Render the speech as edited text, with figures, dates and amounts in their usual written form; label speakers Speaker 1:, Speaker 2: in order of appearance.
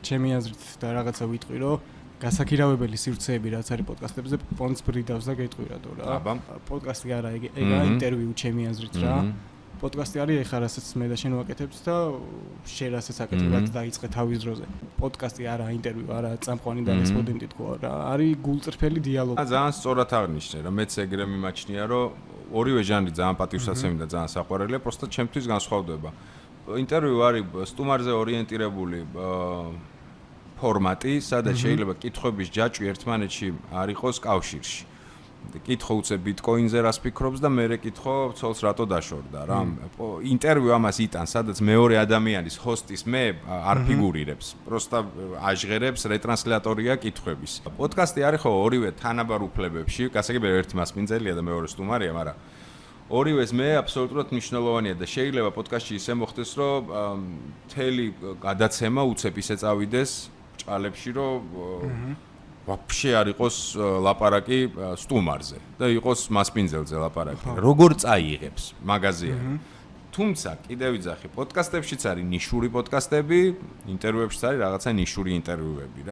Speaker 1: ჩემი აზრით და რაღაცა ვიტყვი, რომ გასაქირავებელი სივრცეები რაც არის პოდკასტებზე, პონც ბრიდავს და გეტყვი რატო რა. პოდკასტი არა, ეგა ინტერვიუ ჩემი აზრით რა. პოდკასტი არის ეხლა რასაც მე და შენ ვაკეთებთ და შენ რასაც აკეთებ, რაც დაიწყე თავის დროზე. პოდკასტი არა, ინტერვიუ არა, წამყვანი და რესპონდენტი თქვა რა. არის გულწრფელი დიალოგი.
Speaker 2: ძალიან სწორად აღნიშნე რა, მეც ეგრე მიმაჩნია, რომ ორივე ჟანრი ძალიან პატივსაცემი და ძალიან საყვარელია, პროსტა ჩემთვის განსხვავდება. ინტერვიუ არის სტუმარზე ორიენტირებული ფორმატი, სადაც შეიძლება კითხვების ჯაჭვი ერთმანეთში არ იყოს კავშირში. კითხო უწე ბიტკოინზე რას ფიქრობს და მე კითხო ცოლს რატო დაშორდა რა. ინტერვიუ ამას იტანს, სადაც მეორე ადამიანის ჰოსტის მე არ ფიგურირებს, პროსტა აჟღერებს რეტრანსლატორია კითხვების. პოდკასტი არის ხო ორივე თანაბარ უფლებებში, გასაგებია ერთი მასპინძელია და მეორე სტუმარია, მაგრამ ორივეს მე აბსოლუტურად მნიშვნელოვანია და შეიძლება პოდკასტში ისე მოხდეს, რომ მთელი გადაცემა უცებ ისე წავიდეს ჭალებში, რომ ვაფშე არ იყოს ლაპარაკი სტუმარზე და იყოს მასპინძელზე ლაპარაკი. როგორ წაიღებს მაღაზიაში. თუმცა კიდევ ვიძახი, პოდკასტებშიც არის ნიშური პოდკასტები, ინტერვიუებშიც არის რაღაცა ნიშური ინტერვიუები.